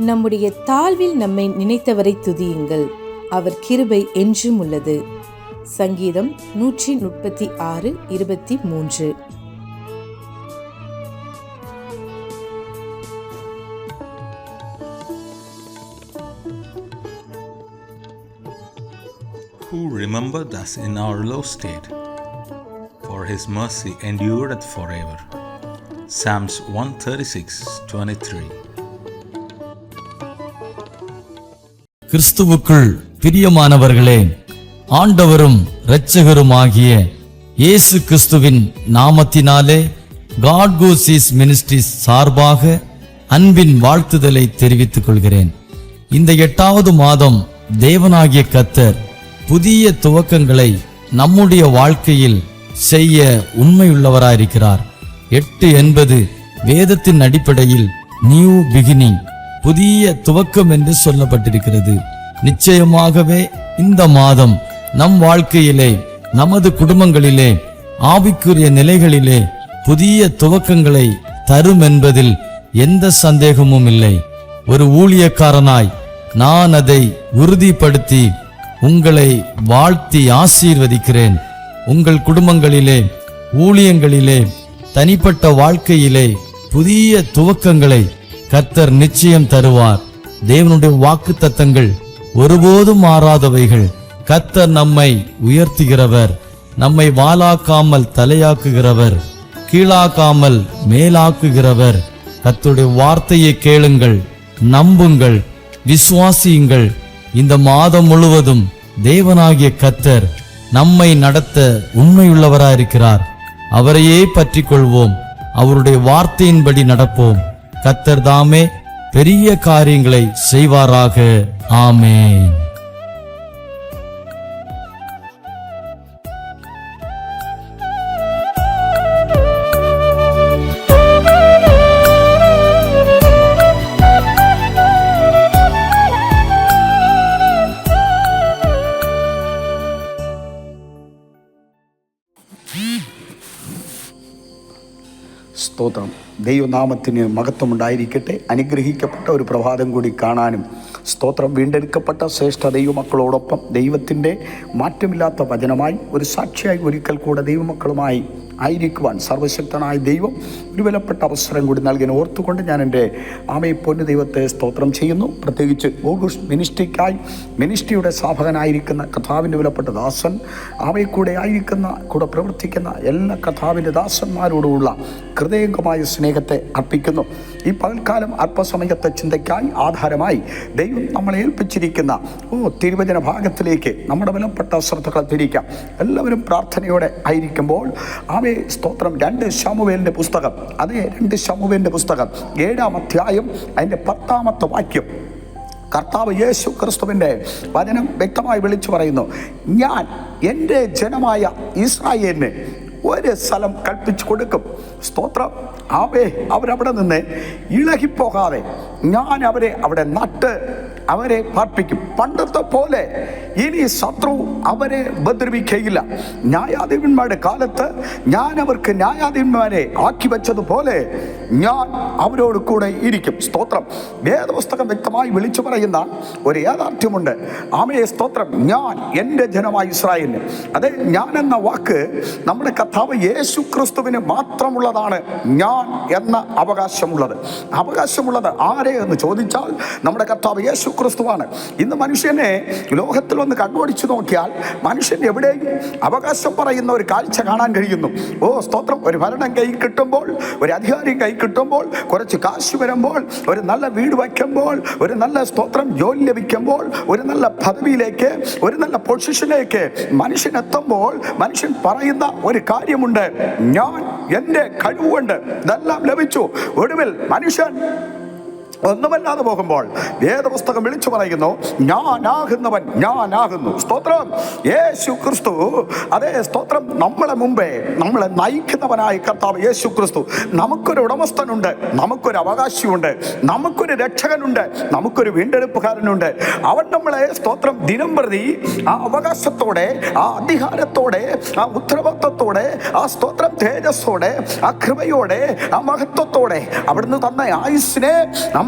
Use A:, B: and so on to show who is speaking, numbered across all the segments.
A: நம்முடைய தாழ்வில் நம்மை நினைத்தவரை துதியுங்கள், அவர் கிருபை என்றும் உள்ளது. சங்கீதம் 136:23.
B: Who remembered us in our low state, for his mercy endureth forever. Psalms 136:23.
C: கிறிஸ்துவுக்குள் பிரியமானவர்களே, ஆண்டவரும் இரட்சகருமாகிய இயேசு கிறிஸ்துவின் நாமத்தினாலே God Goes East Ministries சார்பாக அன்பின் வாழ்த்துதலை தெரிவித்துக் கொள்கிறேன். இந்த 8வது மாதம் தேவனாகிய கர்த்தர் புதிய துவக்கங்களை நம்முடைய வாழ்க்கையில் செய்ய உண்மையுள்ளவராயிருக்கிறார். 8 என்பது வேதத்தின் அடிப்படையில் நியூ பிகினிங், புதிய துவக்கம் என்று சொல்லப்பட்டிருக்கிறது. நிச்சயமாகவே இந்த மாதம் நம் வாழ்க்கையிலே, நமது குடும்பங்களிலே, ஆவிக்குரிய நிலைகளிலே புதிய துவக்கங்களை தரும் என்பதில் எந்த சந்தேகமும் இல்லை. ஒரு ஊழியக்காரனாய் நான் அதை உறுதிப்படுத்தி உங்களை வாழ்த்தி ஆசீர்வதிக்கிறேன். உங்கள் குடும்பங்களிலே, ஊழியங்களிலே, தனிப்பட்ட வாழ்க்கையிலே புதிய துவக்கங்களை கர்த்தர் நிச்சயம் தருவார். தேவனுடைய வாக்குத்தத்தங்கள் ஒருபோதும் மாறாதவைகள். கர்த்தர் நம்மை உயர்த்துகிறவர், நம்மை வாலாக்காமல் தலையாக்குகிறவர், கீழாக்காமல் மேலாக்குகிறவர். கர்த்தருடைய வார்த்தையை கேளுங்கள், நம்புங்கள், விசுவாசியுங்கள். இந்த மாதம் முழுவதும் தேவனாகிய கர்த்தர் நம்மை நடத்த உண்மையுள்ளவராயிருக்கிறார். அவரையே பற்றி கொள்வோம், அவருடைய வார்த்தையின்படி நடப்போம். கர்த்தர் தாமே பெரிய காரியங்களை செய்வாராக. ஆமென்.
D: സ്തോത്രം. ദൈവനാമത്തിന് മഹത്വമുണ്ടായിരിക്കട്ടെ. അനുഗ്രഹിക്കപ്പെട്ട ഒരു പ്രഭാതം കൂടി കാണാനും സ്തോത്രം. വീണ്ടെടുക്കപ്പെട്ട ശ്രേഷ്ഠ ദൈവമക്കളോടൊപ്പം ദൈവത്തിൻ്റെ മാറ്റമില്ലാത്ത വചനമായി ഒരു സാക്ഷിയായി ഒരിക്കൽ കൂടെ ദൈവമക്കളുമായി ആയിരിക്കുവാൻ സർവശക്തനായ ദൈവം ഒരു വിലപ്പെട്ട അവസരം കൂടി നൽകിയ ഓർത്തുകൊണ്ട് ഞാൻ എൻ്റെ പൊന്നു ദൈവത്തെ സ്തോത്രം ചെയ്യുന്നു. പ്രത്യേകിച്ച് ഓഗസ്റ്റ് മിനിസ്ട്രിക്കായി മിനിസ്ട്രിയുടെ സ്ഥാപകനായിരിക്കുന്ന കർത്താവിൻ്റെ വിലപ്പെട്ട ദാസൻ, കൂടെ ആയിരിക്കുന്ന, കൂടെ പ്രവർത്തിക്കുന്ന എല്ലാ കർത്താവിൻ്റെ ദാസന്മാരോടുള്ള ഹൃദയംഗമായ സ്നേഹത്തെ അർപ്പിക്കുന്നു. ഈ പകൽക്കാലം അല്പസമയത്തെ ചിന്തയ്ക്കായി ആധാരമായി ദൈവം നമ്മളെ ഏൽപ്പിച്ചിരിക്കുന്ന തിരുവചന ഭാഗത്തിലേക്ക് നമ്മുടെ വിലപ്പെട്ട ശ്രദ്ധകൾ തിരിക്കാം. എല്ലാവരും പ്രാർത്ഥനയോടെ ആയിരിക്കുമ്പോൾ സ്തോത്രം. 2 ശമൂവേലിൻ്റെ പുസ്തകം, 2 ശമൂവേലിൻ്റെ പുസ്തകം 7-ാം അധ്യായം അതിൻ്റെ 10-ാമത്തെ വാക്യം. കർത്താവ് യേശു ക്രിസ്തുവിൻ്റെ വചനം വ്യക്തമായി വിളിച്ചു പറയുന്നു, ഞാൻ എൻ്റെ ജനമായ ഇസ്രായേലിന് ഒരു സ്ഥലം കൽപ്പിച്ചു കൊടുക്കും. സ്തോത്രം. അവരവിടെ നിന്ന് ഇളകിപ്പോകാതെ ഞാൻ അവരെ അവിടെ നട്ട് അവരെ പാർപ്പിക്കും. പണ്ടത്തെ പോലെ ഇനി ശത്രു അവരെ ഉപദ്രവിക്കുകയില്ല. ന്യായാധിപന്മാരുടെ കാലത്ത് ഞാൻ അവർക്ക് ന്യായാധിപന്മാരെ ആക്കി വെച്ചതുപോലെ ഞാൻ അവരോട് കൂടെ ഇരിക്കും. സ്തോത്രം. വേദപുസ്തകം വ്യക്തമായി വിളിച്ചു പറയുന്ന ഒരു യാഥാർത്ഥ്യമുണ്ട്. സ്തോത്രം. ഞാൻ എൻ്റെ ജനമായ ഇസ്രായേലിന്. അതെ, ഞാൻ എന്ന വാക്ക് നമ്മുടെ കർത്താവ് യേശു ക്രിസ്തുവിന് മാത്രമുള്ളതാണ്. ഞാൻ എന്ന അവകാശമുള്ളത് ആരെ എന്ന് ചോദിച്ചാൽ നമ്മുടെ കർത്താവ് യേശു ക്രിസ്തുവാണ്. ഇന്ന് മനുഷ്യനെ ലോകത്തിൽ വന്ന് കണ്ണോടിച്ചു നോക്കിയാൽ മനുഷ്യൻ എവിടെയും അവകാശം പറയുന്ന ഒരു കാഴ്ച കാണാൻ കഴിയുന്നു. സ്തോത്രം. ഒരു ഭരണം കൈ കിട്ടുമ്പോൾ, ഒരു അധികാരം കൈ കിട്ടുമ്പോൾ, കുറച്ച് കാശ് വരുമ്പോൾ, ഒരു നല്ല വീട് വയ്ക്കുമ്പോൾ, ഒരു നല്ല സ്തോത്രം ജോലി ലഭിക്കുമ്പോൾ, ഒരു നല്ല പദവിയിലേക്ക്, ഒരു നല്ല പൊസിഷനിലേക്ക് മനുഷ്യൻ എത്തുമ്പോൾ മനുഷ്യൻ പറയുന്ന ഒരു കാര്യമുണ്ട്, ഞാൻ എൻ്റെ കഴിവുകൊണ്ട് ഇതെല്ലാം ലഭിച്ചു. ഒടുവിൽ മനുഷ്യൻ ഒന്നുമല്ലാതെ പോകുമ്പോൾ വേദപുസ്തകം വിളിച്ചു പറയുന്നു, ഞാനാകുന്നവൻ ഞാനാകുന്നു. സ്തോത്രം. യേശു ക്രിസ്തു, അതേ സ്തോത്രം, നമ്മളെ മുമ്പേ നമ്മളെ നയിക്കുന്നവനായ കർത്താവ് യേശു ക്രിസ്തു. നമുക്കൊരു ഉടമസ്ഥനുണ്ട്, നമുക്കൊരു അവകാശിയുണ്ട്, നമുക്കൊരു രക്ഷകനുണ്ട്, നമുക്കൊരു വീണ്ടെടുപ്പുകാരനുണ്ട്. അവൻ നമ്മളെ സ്തോത്രം ദിനം പ്രതി ആ അവകാശത്തോടെ, ആ അധികാരത്തോടെ, ആ ഉത്തരവാദിത്വത്തോടെ, ആ സ്തോത്രം തേജസ്സോടെ, ആ കൃപയോടെ, ആ മഹത്വത്തോടെ അവിടുന്ന് തന്ന ആയുസ്സിനെ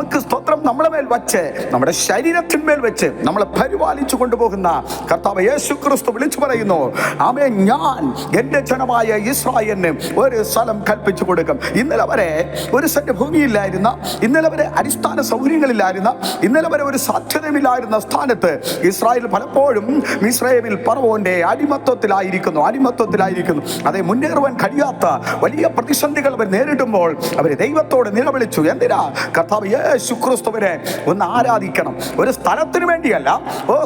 D: നമുക്ക് സ്തോത്രം നമ്മളെ മേൽ വച്ച്, നമ്മുടെ ശരീരത്തിന്മേൽ വെച്ച് നമ്മളെ പരിപാലിച്ചു കൊണ്ടുപോകുന്ന കർത്താവ് യേശു ക്രിസ്തു വിളിച്ചു പറയുന്നു, ആമേൻ, ഞാൻ എൻ്റെ ജനമായ ഇസ്രായേലിന് ഒരു സ്ഥലം കൽപ്പിച്ചു കൊടുക്കും. ഇന്നലെ വരെ ഒരു സെന്റ് ഭൂമിയില്ലായിരുന്ന, ഇന്നലെ വരെ അടിസ്ഥാന സൗകര്യങ്ങളില്ലായിരുന്ന, ഇന്നലെ വരെ ഒരു സാധ്യതയില്ലായിരുന്ന സ്ഥാനത്ത് ഇസ്രായേൽ പലപ്പോഴും മിസ്രയീമിൽ ഫറവോന്റെ അടിമത്വത്തിലായിരിക്കുന്നു. അതേ, മുന്നേറുവാൻ കഴിയാത്ത വലിയ പ്രതിസന്ധികൾ അവർ നേരിടുമ്പോൾ അവർ ദൈവത്തോട് നിലവിളിച്ചു. എന്തിനാ? കർത്താവ് യേശു ക്രിസ്തുവിനെ ഒന്ന് ആരാധിക്കണം. ഒരു സ്ഥലത്തിന് വേണ്ടിയല്ല,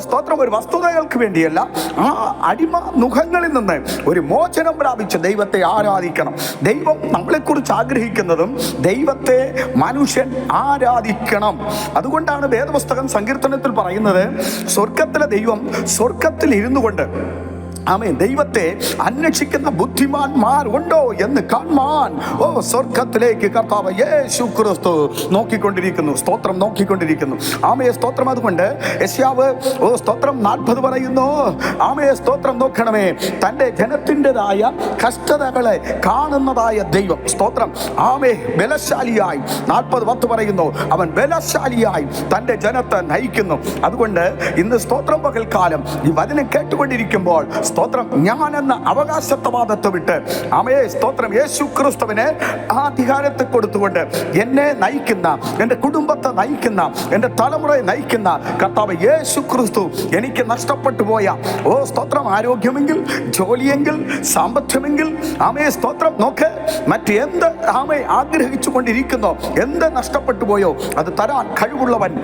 D: സ്തോത്രം, ഒരു വസ്തുതകൾക്ക് വേണ്ടിയല്ല. ആ അടിമ മുഖങ്ങളിൽ നിന്ന് ഒരു മോചനം പ്രാപിച്ച് ദൈവത്തെ ആരാധിക്കണം. ദൈവം നമ്മളെക്കുറിച്ച് ആഗ്രഹിക്കുന്നതും ദൈവത്തെ മനുഷ്യൻ ആരാധിക്കണം. അതുകൊണ്ടാണ് വേദപുസ്തകം സങ്കീർത്തനത്തിൽ പറയുന്നത്, സ്വർഗത്തിലെ ദൈവം സ്വർഗത്തിൽ ഇരുന്നു കൊണ്ട്, ആമേൻ, ദൈവത്തെ അന്വേഷിക്കുന്ന ബുദ്ധിമാന്മാർ ഉണ്ടോ എന്ന് കാണുവാൻ സ്വർഗത്തിലേക്ക് കർത്താവ് യേശു ക്രിസ്തു നോക്കിക്കൊണ്ടിരിക്കുന്നു. സ്തോത്രം, നോക്കിക്കൊണ്ടിരിക്കുന്നു. ആമേ, സ്തോത്രം. അതുകൊണ്ട് യെശയ്യാവ് സ്തോത്രം 40 പറയുന്നു, ആമേ, സ്തോത്രം, നോക്കണമേ, തൻ്റെ ജനത്തിൻ്റെതായ കഷ്ടതകളെ കാണുന്നതായ ദൈവം. സ്തോത്രം, ആമേ, ബലശാലിയായി 40:10 പറയുന്നു, അവൻ ബലശാലിയായി തൻ്റെ ജനത്തെ നയിക്കുന്നു. അതുകൊണ്ട് ഇന്ന് സ്തോത്രം പകൽക്കാലം ഈ വചനം കേട്ടുകൊണ്ടിരിക്കുമ്പോൾ സ്തോത്രം, ഞാനെന്ന അവകാശത്വവാദത്തെ വിട്ട്, ആമേ, സ്തോത്രം, യേശു ക്രിസ്തുവിനെ ആ അധികാരത്തെ കൊടുത്തുകൊണ്ട് എന്നെ നയിക്കുന്ന, എൻ്റെ കുടുംബത്തെ നയിക്കുന്ന, എൻ്റെ തലമുറയെ നയിക്കുന്ന കർത്താവ് യേശു ക്രിസ്തു എനിക്ക് നഷ്ടപ്പെട്ടു പോയ സ്തോത്രം, ആരോഗ്യമെങ്കിൽ, ജോലിയെങ്കിൽ, സാമ്പത്തികമെങ്കിൽ, ആമേ, സ്തോത്രം, നോക്ക്, മറ്റെന്ത് ആമേ ആഗ്രഹിച്ചു കൊണ്ടിരിക്കുന്നോ, എന്ത് നഷ്ടപ്പെട്ടു പോയോ അത് തരാൻ കഴിവുള്ളവൻ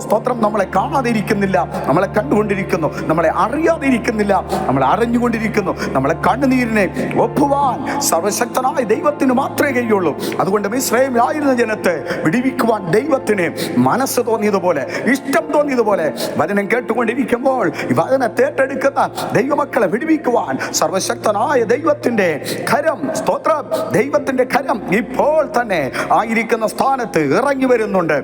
D: സ്തോത്രം നമ്മളെ കാണാതിരിക്കുന്നില്ല, നമ്മളെ കണ്ടുകൊണ്ടിരിക്കുന്നു, നമ്മളെ അറിയാതിരിക്കുന്നില്ല, നമ്മളെ അറിഞ്ഞുകൊണ്ടിരിക്കുന്നു. നമ്മളെ കണ്ണുനീരിനെ ഒപ്പുവാൻ സർവശക്തനായ ദൈവത്തിന് മാത്രമേ കഴിയുള്ളൂ. അതുകൊണ്ട് മിസ്രയീമിലായിരുന്ന ജനത്തെ വിടിവിക്കുവാൻ ദൈവത്തിന് മനസ്സ് തോന്നിയതുപോലെ, ഇഷ്ടം തോന്നിയതുപോലെ വചനം കേട്ടുകൊണ്ടിരിക്കുമ്പോൾ ഈ വചനത്തെ ഏറ്റെടുക്കുന്ന ദൈവമക്കളെ വിടിവിക്കുവാൻ സർവശക്തനായ ദൈവത്തിന്റെ കരം, സ്തോത്രം, ദൈവത്തിന്റെ കരം ഇപ്പോൾ തന്നെ ആയിരിക്കുന്ന സ്ഥാനത്ത് ഇറങ്ങി വരുന്നുണ്ട്.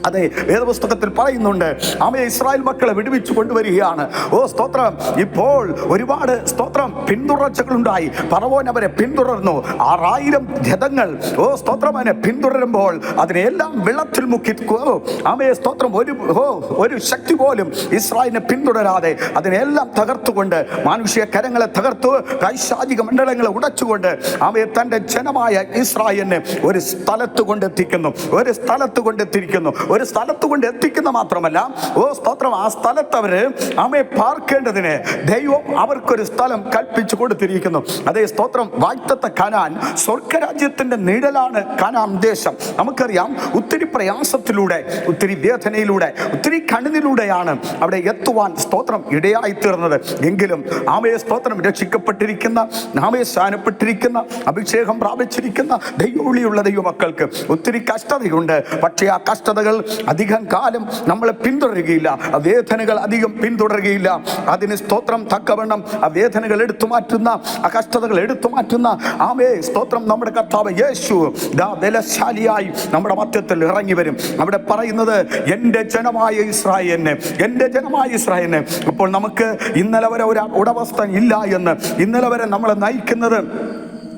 D: അതെ, വേദപുസ്തകത്തിൽ പറയുന്നുണ്ട്, ആമേ, ഇസ്രായേൽ മക്കളെ വിടുവിച്ചു കൊണ്ടുവരികയാണ്. സ്തോത്രം. ഇപ്പോൾ ഒരുപാട് സ്തോത്രം പിന്തുടർച്ചകളുണ്ടായി. ഫറവോൻ അവരെ പിന്തുടർന്നു. 6000 രഥങ്ങൾ സ്തോത്രം അവനെ പിന്തുടരുമ്പോൾ അതിനെല്ലാം വെള്ളത്തിൽ മുക്കി, ആമേ, സ്തോത്രം, ഒരു ശക്തി പോലും ഇസ്രായേലിനെ പിന്തുടരാതെ അതിനെല്ലാം തകർത്തുകൊണ്ട്, മാനുഷിക കരങ്ങളെ തകർത്തു, പൈശാചിക മണ്ഡലങ്ങളെ ഉടച്ചുകൊണ്ട്, ആമേ, തൻ്റെ ജനമായ ഇസ്രായേലിനെ ഒരു സ്ഥലത്ത് കൊണ്ടെത്തിക്കുന്നു. ഒരു സ്ഥലത്ത് കൊണ്ട് എത്തിക്കുന്ന മാത്രമല്ല, സ്തോത്രം, ആ സ്ഥലത്ത് അവര് ആമേ പാർക്കേണ്ടതിന് ദൈവം അവർക്കൊരു സ്ഥലം കൽപ്പിച്ചു കൊടുത്തിരിക്കുന്നു. അതേ, സ്തോത്രം, വാഗ്ദത്ത കനാൻ, സ്വർഗരാജ്യത്തിന്റെ നിഴലാണ് കനാൻ ദേശം. നമുക്കറിയാം, ഒത്തിരി പ്രയാസത്തിലൂടെ, ഒത്തിരി വേദനയിലൂടെ, ഒത്തിരി കണ്ണുനിലൂടെയാണ് അവിടെ എത്തുവാൻ സ്തോത്രം ഇടയായി തീർന്നത്. എങ്കിലും ആമേ, സ്തോത്രം, രക്ഷിക്കപ്പെട്ടിരിക്കുന്ന, ആമേ, സ്ഥാനപ്പെട്ടിരിക്കുന്ന, അഭിഷേകം പ്രാപിച്ചിരിക്കുന്ന ദൈവവിളിയുള്ള ദൈവമക്കൾക്ക് ഒത്തിരി കഷ്ടതയുണ്ട്. പക്ഷേ ആ കഷ്ടതകൾ അധികം കാലം നമ്മളെ പിന്തുടരുകയില്ല, ആ വേദനകൾ അധികം പിന്തുടരുകയില്ല. അതിന് സ്തോത്രം തക്കവണ്ണം ആ വേദനകൾ എടുത്തു മാറ്റുന്ന, ആ കഷ്ടതകൾ എടുത്തു മാറ്റുന്ന, ആമേ, സ്തോത്രം, നമ്മുടെ കർത്താവ് യേശു ബലശാലിയായി നമ്മുടെ മധ്യത്തിൽ ഇറങ്ങി വരും. അവിടെ പറയുന്നത്, എൻ്റെ ജനമായ ഇസ്രായേലിനെ, എൻ്റെ ജനമായ ഇസ്രായേലിനെ. അപ്പോൾ നമുക്ക് ഇന്നലെ വരെ ഒരു ഉടമസ്ഥ ഇല്ല എന്ന്, ഇന്നലെ വരെ നമ്മളെ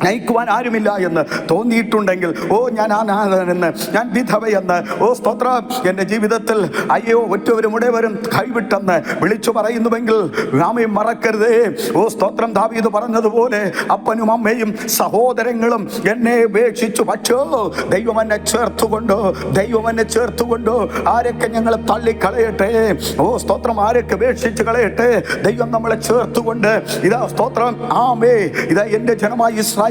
D: നയിക്കുവാൻ ആരുമില്ല എന്ന് തോന്നിയിട്ടുണ്ടെങ്കിൽ, ഞാൻ അനാഥനെന്ന്, ഞാൻ വിധവയെന്ന്, സ്തോത്രം, എൻ്റെ ജീവിതത്തിൽ അയ്യോ ഒറ്റവരും ഉടയവരും കൈവിട്ടെന്ന് വിളിച്ചു പറയുന്നുവെങ്കിൽ ആമേ, മറക്കരുതേ. സ്തോത്രം, ദാവീദ് പറഞ്ഞതുപോലെ, അപ്പനും അമ്മയും സഹോദരങ്ങളും എന്നെ ഉപേക്ഷിച്ചു, പക്ഷേ ദൈവം എന്നെ ചേർത്തുകൊണ്ടോ. ആരൊക്കെ ഞങ്ങളെ തള്ളിക്കളയട്ടെ, സ്തോത്രം, ആരൊക്കെ ഉപേക്ഷിച്ച് കളയട്ടെ, ദൈവം നമ്മളെ ചേർത്തുകൊണ്ട്, ഇതാ സ്തോത്രം, ആമേ, ഇതാ എൻ്റെ ജനമായ ഇസ്രായേൽ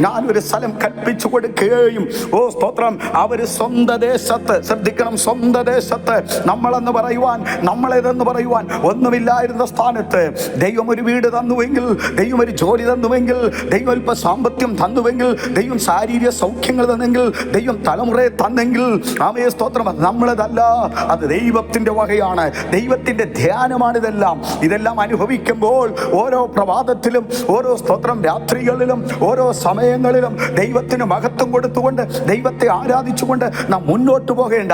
D: ഞാനൊരു സ്ഥലം കൽപ്പിച്ചു കൊടുക്കുകയും, സ്തോത്രം, അവര് സ്വന്തം ദേശത്ത്, ശ്രദ്ധിക്കണം, സ്വന്തം ദേശത്ത് നമ്മളെന്ന് പറയുവാൻ, നമ്മളേതെന്ന് പറയുവാൻ ഒന്നുമില്ലായിരുന്ന സ്ഥാനത്ത് ദൈവം ഒരു വീട് തന്നുവെങ്കിൽ, ദൈവം ഒരു ജോലി തന്നുവെങ്കിൽ, ദൈവം അല്പ സാമ്പത്തികം തന്നുവെങ്കിൽ, ദൈവം ശാരീരിക സൗഖ്യങ്ങൾ തന്നെങ്കിൽ, ദൈവം തലമുറയെ തന്നെങ്കിൽ, ആമേ, സ്തോത്രം, നമ്മളതല്ല, അത് ദൈവത്തിന്റെ വകയാണ്, ദൈവത്തിന്റെ ധ്യാനമാണ്. ഇതെല്ലാം അനുഭവിക്കുമ്പോൾ ഓരോ പ്രഭാതത്തിലും, ഓരോ സ്തോത്രം രാത്രികളിലും, ഓരോ ഓരോ സമയങ്ങളിലും ദൈവത്തിന് മഹത്വം കൊടുത്തുകൊണ്ട് ദൈവത്തെ ആരാധിച്ചുകൊണ്ട് നാം മുന്നോട്ട് പോകേണ്ട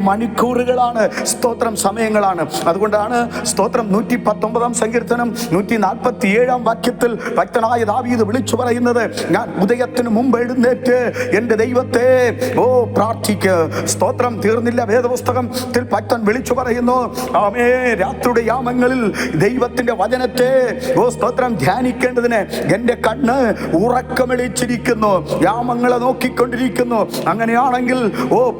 D: മണിക്കൂറുകളാണ്, സ്തോത്രം സമയങ്ങളാണ്. അതുകൊണ്ടാണ് സ്തോത്രം 119 സങ്കീർത്തനം 147 വാക്യത്തിൽ ഭക്തനായ ദാവീദ് വിളിച്ചു പറയുന്നത്, ഞാൻ ഉദയത്തിന് മുമ്പ് എഴുന്നേറ്റ് എൻ്റെ ദൈവത്തെ പ്രാർത്ഥിക്ക്. സ്തോത്രം തീർന്നില്ല. വേദപുസ്തകത്തിൽ ഭക്തൻ വിളിച്ചു പറയുന്നു, രാത്രിയുടെ യാമങ്ങളിൽ ദൈവത്തിന്റെ വചനത്തെ സ്തോത്രം ധ്യാനിക്കേണ്ടതിന് എൻ്റെ കണ്ണ് ഉറക്കമെളിച്ചിരിക്കുന്നു, യാമങ്ങളെ നോക്കിക്കൊണ്ടിരിക്കുന്നു. അങ്ങനെയാണെങ്കിൽ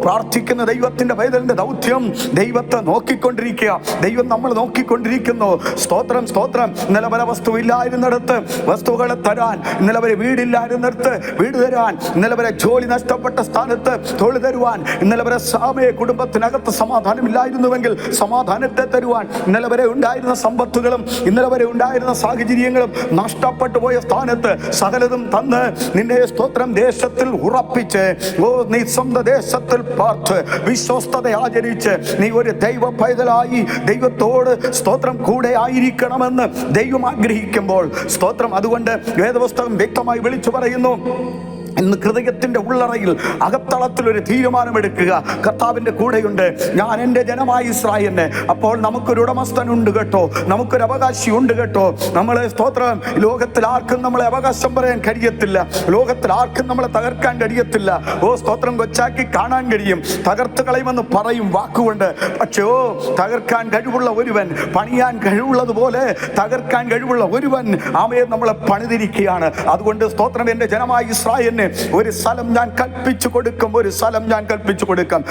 D: പ്രാർത്ഥിക്കുന്ന ദൈവത്തിന്റെ പൈതലിന്റെ ദൗത്യം ദൈവത്തെ നോക്കിക്കൊണ്ടിരിക്കുക. ദൈവം നമ്മൾ നോക്കിക്കൊണ്ടിരിക്കുന്നു. സ്തോത്രം സ്തോത്രം. ഇന്നലെ വരെ വസ്തുവില്ലായിരുന്നിടത്ത് വസ്തുക്കളെ തരാൻ, ഇന്നലെ വരെ വീടില്ലായിരുന്നിടത്ത് വീട് തരാൻ, ഇന്നലെ വരെ ജോലി നഷ്ടപ്പെട്ട സ്ഥാനത്ത് തൊഴിൽ തരുവാൻ, ഇന്നലെ വരെ കുടുംബത്തിനകത്ത് സമാധാനമില്ലായിരുന്നുവെങ്കിൽ സമാധാനത്തെ തരുവാൻ, ഇന്നലെ വരെ ഉണ്ടായിരുന്ന സമ്പത്തുകളും ഇന്നലെ വരെ ഉണ്ടായിരുന്ന സാഹചര്യങ്ങളും നഷ്ടപ്പെട്ടു പോയ സ്ഥാനത്ത് സകലതും തന്ന് നിന്നെ സ്തോത്രം ദേശത്തിൽ ഉറപ്പിച്ച് നീ സ്വന്തം ദേശത്തിൽ പാർത്ത് വിശ്വസ്തത ആചരിച്ച് നീ ഒരു ദൈവ പൈതലായി ദൈവത്തോട് സ്തോത്രം കൂടെ ആയിരിക്കണമെന്ന് ദൈവം ആഗ്രഹിക്കുമ്പോൾ സ്തോത്രം. അതുകൊണ്ട് വേദപുസ്തകം വ്യക്തമായി വിളിച്ചു പറയുന്നു, ഇന്ന് ഹൃദയത്തിന്റെ ഉള്ളറയിൽ അകത്തളത്തിൽ ഒരു തീരുമാനമെടുക്കുക, കർത്താവിന്റെ കൂടെയുണ്ട്, ഞാൻ എൻ്റെ ജനമായ ഇസ്രായേലിനെ. അപ്പോൾ നമുക്കൊരു ഉടമസ്ഥനുണ്ട് കേട്ടോ, നമുക്കൊരു അവകാശി ഉണ്ട് കേട്ടോ. നമ്മളെ സ്തോത്രം ലോകത്തിൽ ആർക്കും നമ്മളെ അവകാശം പറയാൻ കഴിയത്തില്ല, ലോകത്തിൽ ആർക്കും നമ്മളെ തകർക്കാൻ കഴിയത്തില്ല. സ്തോത്രം കൊച്ചാക്കി കാണാൻ കഴിയും, തകർത്ത് കളയുമെന്ന് പറയും വാക്കുകൊണ്ട്. പക്ഷേ തകർക്കാൻ കഴിവുള്ള ഒരുവൻ, പണിയാൻ കഴിവുള്ളതുപോലെ തകർക്കാൻ കഴിവുള്ള ഒരുവൻ നമ്മളെ പണിതിരിക്കുകയാണ്. അതുകൊണ്ട് സ്തോത്രം, എൻ്റെ ജനമായ ഇസ്രായേലിനെ ഒരു സ്ഥലം ഞാൻ കൽപ്പിച്ചു കൊടുക്കും, ഒരു സ്ഥലം ഞാൻ കൽപ്പിച്ചു കൊടുക്കും.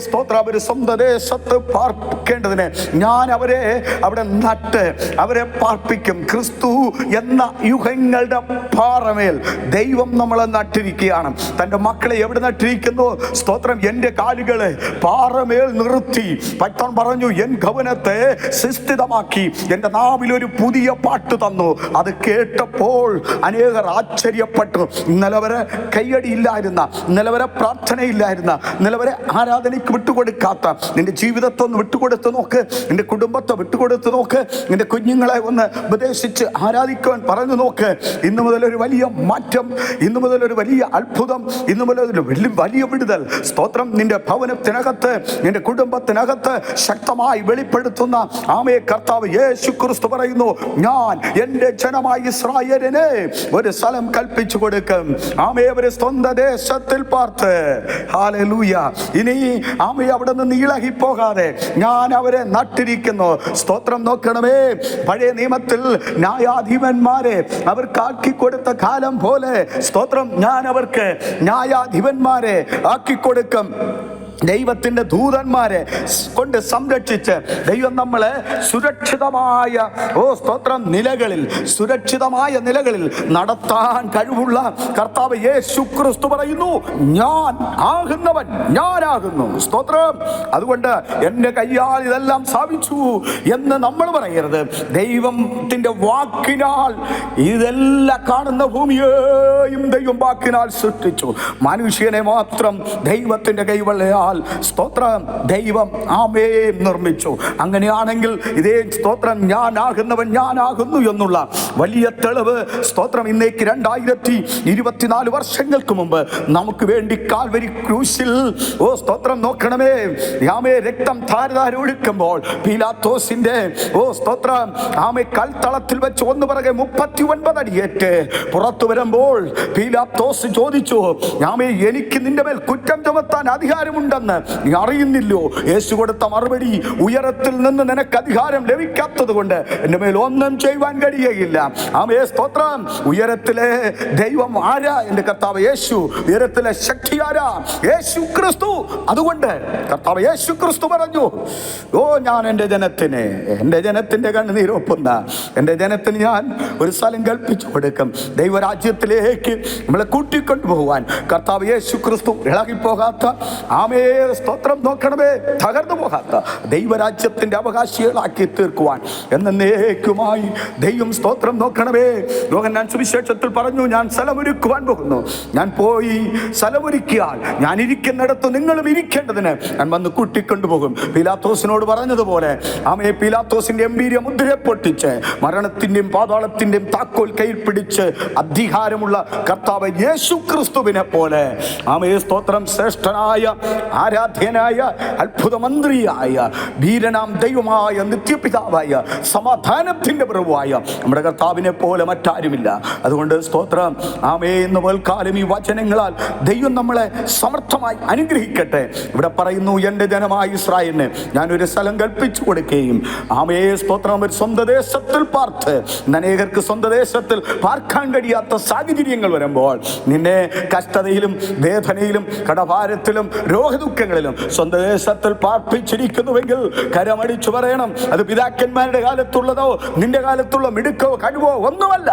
D: സ്തോത്രം. അവർ സ്വന്തം ദേശത്ത് പാർപ്പിക്കേണ്ടതിന് ഞാൻ അവരെ അവിടെ നട്ട് അവരെ പാർപ്പിക്കും. ക്രിസ്തു എന്ന യുഗങ്ങളുടെ പാറമേൽ ദൈവം നമ്മളെ നട്ടിരിക്കുകയാണ്. തൻ്റെ മക്കളെ എവിടെ നട്ടിരിക്കുന്നു? സ്തോത്രം. എൻ്റെ കാലുകളെ പാറമേൽ നിർത്തി ഭക്തൻ പറഞ്ഞു, എൻ ഭവനത്തെ സുസ്ഥിതമാക്കി, എൻ്റെ നാവിൽ ഒരു പുതിയ പാട്ട് തന്നു. അത് കേട്ടപ്പോൾ അനേകർ ആശ്ചര്യപ്പെട്ടു. ഇന്നലെ വരെ കയ്യടിയില്ലായിരുന്ന, ഇന്നലെ വരെ പ്രാർത്ഥനയില്ലായിരുന്ന, ഇന്നലെ വരെ ആരാധനയ്ക്ക് വിട്ടുകൊടുക്കാത്ത നിന്റെ ജീവിതത്തെ ഒന്ന് വിട്ടുകൊടുത്ത് നോക്ക്, നിന്റെ കുടുംബത്തെ വിട്ടുകൊടുത്ത് നോക്ക്, നിന്റെ കുഞ്ഞുങ്ങളെ ഒന്ന് ഉപദേശിച്ച് ആരാധിക്കുവാൻ പറഞ്ഞു നോക്ക്. ഇന്നു മുതൽ ഒരു വലിയ മാറ്റം, ഇന്നു മുതൽ ഒരു വലിയ അത്ഭുതം, ഇന്നു മുതൽ ഒരു വലിയ വിടുതൽ സ്തോത്രം നിന്റെ ഭവനത്തിനകത്ത്, നിന്റെ കുടുംബത്തിനകത്ത് ശക്തമായി വെളിപ്പെടുത്തുന്ന കർത്താവ് യേശു ക്രിസ്തു പറയുന്നു, ഞാൻ എൻ്റെ ജനമായ ഇസ്രായേലിനെ ഒരു സ്ഥലം കൽപ്പിച്ചു കൊടുക്കും. അവരെ സ്വന്തം ദേശത്തിൽ പാർത്ത്. ഹല്ലേലൂയ. ഇനി അവിടെ നിന്ന് ഇളകിപ്പോകാതെ ഞാൻ അവരെ നട്ടിരിക്കുന്നു. സ്തോത്രം. നോക്കണമേ, പഴയ നിയമത്തിൽ ന്യായാധിപന്മാരെ അവർക്ക് ആക്കിക്കൊടുത്ത കാലം പോലെ സ്തോത്രം ഞാൻ അവർക്ക് ന്യായാധിപന്മാരെ ആക്കിക്കൊടുക്കും. ദൈവത്തിൻ്റെ ദൂതന്മാരെ കൊണ്ട് സംരക്ഷിച്ച് ദൈവം നമ്മളെ സുരക്ഷിതമായ സുരക്ഷിതമായ നിലകളിൽ നടത്താൻ കഴിവുള്ള കർത്താവ് യേശു ക്രിസ്തു പറയുന്നു, ഞാൻ ആകുന്നവൻ ഞാനാകുന്നു. സ്തോത്രം. അതുകൊണ്ട് എൻ്റെ കയ്യാൽ ഇതെല്ലാം സാധിച്ചു എന്ന് നമ്മൾ പറയരുത്. ദൈവത്തിൻ്റെ വാക്കിനാൽ ഇതെല്ലാം കാണുന്ന ഭൂമിയെയും ദൈവം വാക്കിനാൽ സൃഷ്ടിച്ചു. മനുഷ്യനെ മാത്രം ദൈവത്തിൻ്റെ കൈവെള്ളയാൽ സ്തോത്രം ദൈവം നിർമ്മിച്ചു. അങ്ങനെയാണെങ്കിൽ ഇതേ സ്തോത്രം ഞാനാകുന്നവൻ ഞാനാകുന്നു എന്നുള്ള വലിയ തെളിവ് സ്തോത്രം ഇന്നേക്ക് 2024 വർഷങ്ങൾക്ക് മുമ്പ് നമുക്ക് വേണ്ടി കാൽവരി ക്രൂശിൽ സ്തോത്രം നോക്കണമേ രക്തം ധാരധാര ഒഴുക്കുമ്പോൾ പീലാത്തോസിന്റെ സ്തോത്രം കൽത്തളത്തിൽ വെച്ച് ഒന്ന് പിറകെ 39 അടിയേറ്റ് പുറത്തു വരുമ്പോൾ പീലാത്തോസ് ചോദിച്ചു, എനിക്ക് നിന്റെ മേൽ കുറ്റം ചുമത്താൻ അധികാരമുണ്ടെന്ന് നീ അറിയുന്നില്ലോ? യേശു കൊടുത്ത മറുപടി, ഉയരത്തിൽ നിന്ന് നിനക്ക് അധികാരം ലഭിക്കാത്തത് കൊണ്ട് എൻ്റെ മേൽ ഒന്നും ചെയ്യുവാൻ കഴിയുകയില്ല. സ്തോത്രം. ഉയരത്തിലെ ദൈവം ആരാ? എൻ്റെ കർത്താവ് യേശു. ഉയരത്തിലെ ശക്തി ആരാ? യേശു ക്രിസ്തു. അതുകൊണ്ട് കർത്താവ് യേശു ക്രിസ്തു പറഞ്ഞു, ഞാൻ എൻ്റെ ജനത്തിൻ്റെ കണ്ണുനീരൊപ്പുന്ന എൻ്റെ ജനത്തിന് ഞാൻ ഒരു സ്ഥലം കൽപ്പിച്ചു കൊടുക്കും. ദൈവരാജ്യത്തിലേക്ക് നമ്മളെ കൂട്ടിക്കൊണ്ടുപോകുവാൻ കർത്താവ് യേശു ക്രിസ്തു ഇളകിപ്പോകാത്ത സ്തോത്രം നോക്കണമേ, തകർന്നു പോകാത്ത ദൈവരാജ്യത്തിന്റെ അവകാശികളാക്കി തീർക്കുവാൻ എന്നേക്കുമായി ദൈവം സ്തോത്രം സ്തോത്രം. നോക്കണമേ, യോഹന്നാൻ സുവിശേഷത്തിൽ പറഞ്ഞു, ഞാൻ സ്ഥലമൊരുക്കുവാൻ പോകുന്നു. ഞാൻ പോയി സ്ഥലമൊരുക്കിയാൽ ഞാൻ ഇരിക്കുന്നിടത്ത് നിങ്ങളും ഇരിക്കേണ്ടതിന് ഞാൻ വന്ന് കൂട്ടിക്കൊണ്ടുപോകും. പീലാത്തോസിനോട് പറഞ്ഞതുപോലെ ആമയെ പീലാത്തോസിന്റെ എംപീരിയ മുദ്രയെ പൊട്ടിച്ച് മരണത്തിന്റെയും പാതാളത്തിന്റെയും താക്കോൽ കയ്യിൽ പിടിച്ച് അധികാരമുള്ള കർത്താവ് യേശു ക്രിസ്തുവിനെ പോലെ ആമയെ സ്തോത്രം, ശ്രേഷ്ഠനായ ആരാധ്യനായ അത്ഭുത മന്ത്രിയായ വീരനാം ദൈവമായ നിത്യപിതാവായ സമാധാനത്തിന്റെ പ്രഭുവായ നമ്മുടെ കർത്താവിനെ പോലെ മറ്റാരുമില്ല. അതുകൊണ്ട് സ്തോത്രം ആമേ, ഇന്ന് പോൽക്കാലം ഈ വചനങ്ങളാൽ ദൈവം നമ്മളെ സമർത്ഥമായി അനുഗ്രഹിക്കട്ടെ. ഇവിടെ പറയുന്നു, എൻ്റെ ജനമായ ഇസ്രായേലിന് ഞാനൊരു സ്ഥലം കൽപ്പിച്ചു കൊടുക്കുകയും ആമേ സ്തോത്രം ഒരു സ്വന്തം ദേശത്തിൽ പാർത്ത്, അനേകർക്ക് സ്വന്തം ദേശത്തിൽ പാർക്കാൻ കഴിയാത്ത സാഹചര്യങ്ങൾ വരുമ്പോൾ നിന്നെ കഷ്ടതയിലും വേദനയിലും കടഭാരത്തിലും രോഗദുഃഖങ്ങളിലും സ്വന്തം ദേശത്തിൽ പാർപ്പിച്ചിരിക്കുന്നുവെങ്കിൽ കരമടിച്ചു പറയണം, അത് പിതാക്കന്മാരുടെ കാലത്തുള്ളതോ നിന്റെ കാലത്തുള്ള മിടുക്കോ കഴിവോ ഒന്നുമല്ല,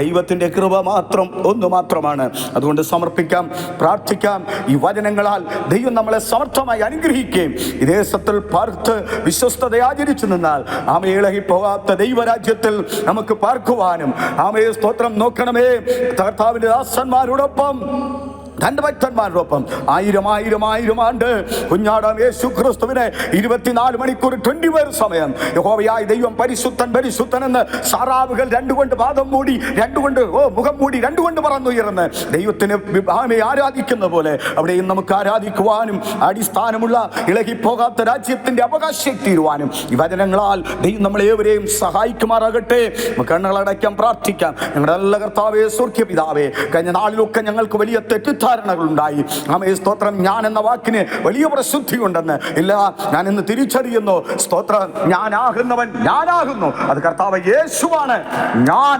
D: ദൈവത്തിന്റെ കൃപ മാത്രം, ഒന്ന് മാത്രമാണ്. അതുകൊണ്ട് സമർപ്പിക്കാം, പ്രാർത്ഥിക്കാം. ഈ വചനങ്ങളാൽ ദൈവം നമ്മളെ സമർത്ഥമായി അനുഗ്രഹിക്കുകയും ഈ ദേശത്തിൽ പാർത്ത് വിശ്വസ്തത ആചരിച്ചു നിന്നാൽ ആമേ ഇളകി പോകാത്ത ദൈവരാജ്യത്തിൽ നമുക്ക് പാർക്കുവാനും ആമേ സ്തോത്രം. നോക്കണമേ, കർത്താവിന്റെ ദാസന്മാരോടൊപ്പം തന്റെ ഭക്തന്മാരോടൊപ്പം ആയിരം ആയിരം ആയിരം ആണ്ട് കുഞ്ഞാടാം യേശു ക്രിസ്തുവിനെ 24 മണിക്കൂർ 24 സമയം യഹോവയായ ദൈവം പരിശുദ്ധൻ പരിശുദ്ധൻ എന്ന് സാറാവുകൾ രണ്ടുകൊണ്ട് പാദം മൂടി, രണ്ടുകൊണ്ട് മുഖം മൂടി, രണ്ടുകൊണ്ട് പറന്നുയർന്ന് ദൈവത്തിന് ആരാധിക്കുന്ന പോലെ അവിടെയും നമുക്ക് ആരാധിക്കുവാനും അടിസ്ഥാനമുള്ള ഇളകിപ്പോകാത്ത രാജ്യത്തിന്റെ അവകാശം തീരുവാനും ഈ വചനങ്ങളാൽ ദൈവം നമ്മളേവരെയും സഹായിക്കുമാറാകട്ടെ. കണ്ണുകളടയ്ക്കാം, പ്രാർത്ഥിക്കാം. ഞങ്ങളുടെ നല്ല കർത്താവേ, സ്വർഗ്ഗീയ പിതാവേ, കഴിഞ്ഞ നാളിലൊക്കെ ഞങ്ങൾക്ക് വലിയ തെറ്റിദ്ധാരണകളുണ്ടായി. ആമേ സ്തോത്രം, ഞാൻ എന്ന വാക്കിന് വലിയ പ്രസിദ്ധി ഉണ്ടെന്ന് ഇല്ല, ഞാൻ ഇന്ന് തിരിച്ചറിയുന്നു. സ്തോത്രം, ഞാനാകുന്നവൻ ഞാനാകുന്നു, അത് കർത്താവ് യേശുവാണ്. ഞാൻ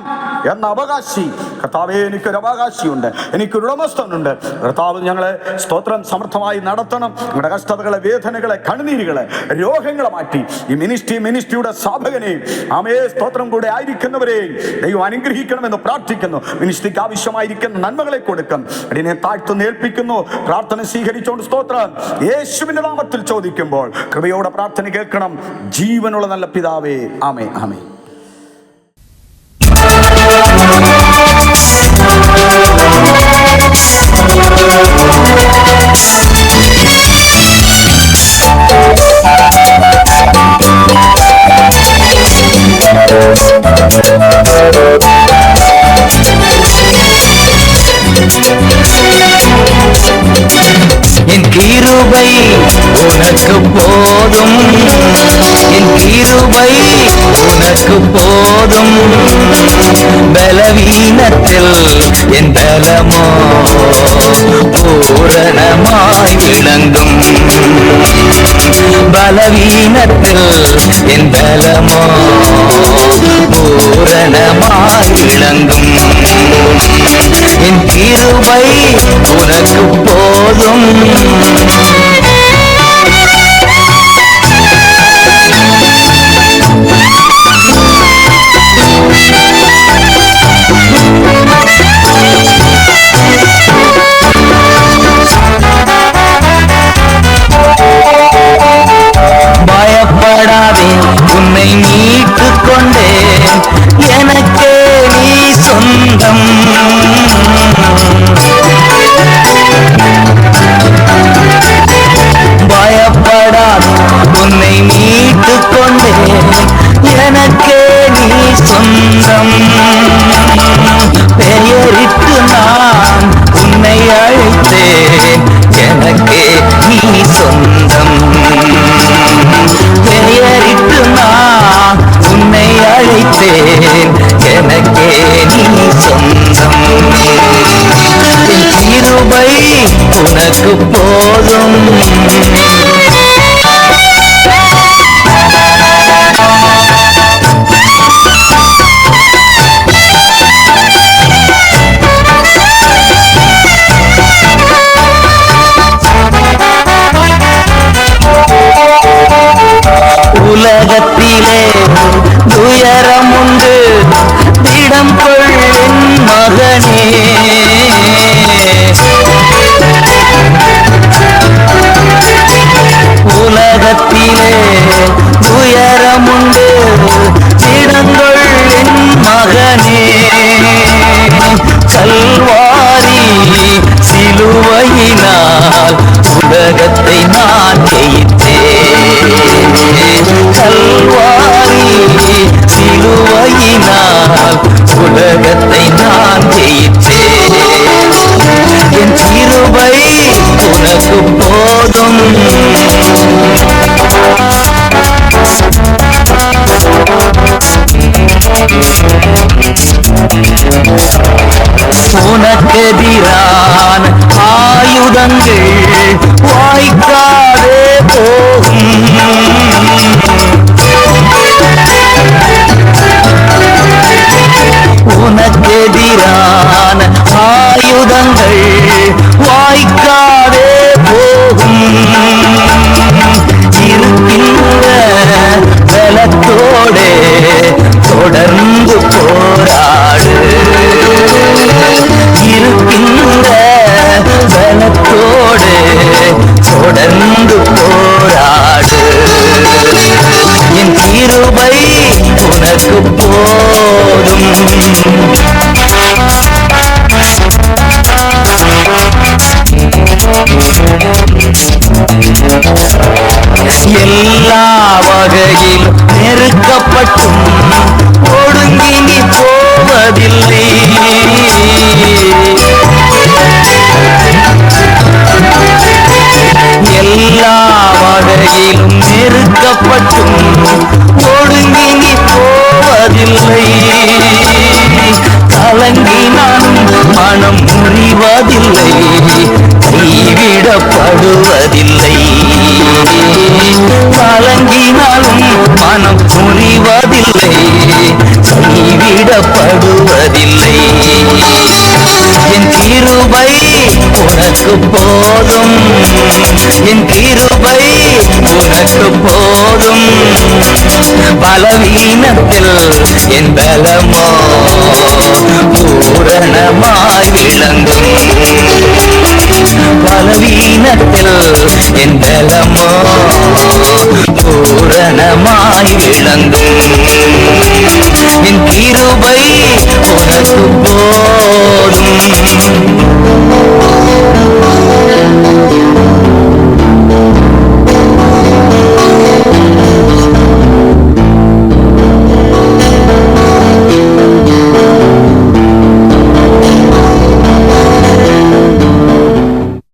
D: എന്ന അവകാശി കർത്താവേ, എനിക്കൊരു അവകാശിയുണ്ട്, എനിക്കൊരു ഉടമസ്ഥനുണ്ട്. കർത്താവ് ഞങ്ങളെ സ്തോത്രം സമർത്ഥമായി നടത്തണം. ഞങ്ങളുടെ കഷ്ടതകളെ, വേദനകളെ, കണ്ണുനീരുകളെ, രോഗങ്ങളെ മാറ്റി ഈ മിനിസ്ട്രിയുടെ സ്ഥാപകനെയും ആമേ സ്തോത്രം കൂടെ ആയിരിക്കുന്നവരെയും ദൈവം അനുഗ്രഹിക്കണമെന്ന് പ്രാർത്ഥിക്കുന്നു. മിനിസ്ട്രിക്ക് ആവശ്യമായിരിക്കുന്ന നന്മകളെ കൊടുക്കും. അതിനെ താഴ്ത്തുന്ന ഏൽപ്പിക്കുന്നു. പ്രാർത്ഥന സ്വീകരിച്ചുകൊണ്ട് സ്തോത്രം യേശുവിന്റെ നാമത്തിൽ ചോദിക്കുമ്പോൾ കൃപയോടെ പ്രാർത്ഥന കേൾക്കണം. ജീവനുള്ള നല്ല പിതാവേ, ആമേ ആമേ.
E: என் கிருபை உனக்கு போதும், என் கிருபை உனக்கு போதும். பலவீனத்தில் என் பலமோ பூரணமாய் விளங்கும். பலவீனத்தில் என் பலமோ பூரணமாய் விளங்கும். என் கிருபை உனக்கு போதும். பயப்படாதே, உன்னை மீட்டுக் கொண்டேன், எனக்கே நீ சொந்தம். பயப்படாதே, உன்னை மீட்டுக் கொண்டேன், எனக்கே நீ சொந்தம். பெயரிட்டு நான் உன்னை அழைத்தேன், எனக்கே நீ சொந்தம். பெயரிட்டு நான் உன்னை அழைத்தேன், எனக்கே நீ சொந்தம். கிருபை உனக்கு போதும். உலகத்தை நான் ஜெயித்தேன். என் கிருபை உனக்கு போதும். உனக்கெதிரான ஆயுதங்கள் வாய்க்காதே போகும். உனக்கெதிரான ஆயுதங்கள் வாய்க்காதே போகும். இருக்கின்ற பலத்தோடு தொடர்ந்து போராடு. இருக்கின்ற பலத்தோடு தொடர்ந்து போராடு. என் கிருபை உனக்கு போதும். எல்லா வகையிலும் நெருக்கப்பட்டும் ஒடுங்கி நீ போவதில்லை. எல்லா வகையிலும் நெருக்கப்பட்டும் ஒடுங்கி நீ போவதில்லை. கலங்கினாலும் மனம் முறிவதில்லை, கைவிடப்படுவதில்லை. கலங்கினாலும் மனம் முறிவதில்லை, கைவிடப்படுவதில்லை. என் கிருபை உனக்கு போதும். என் கிருபை உனக்கு போதும். பலவீனத்தில் என் பலமோ பூரணமாய் விளங்கும். பலவீனத்தில் என் பலமோ பூரணமாய் விளங்கும். என் கிருபை உனக்கு போதும்.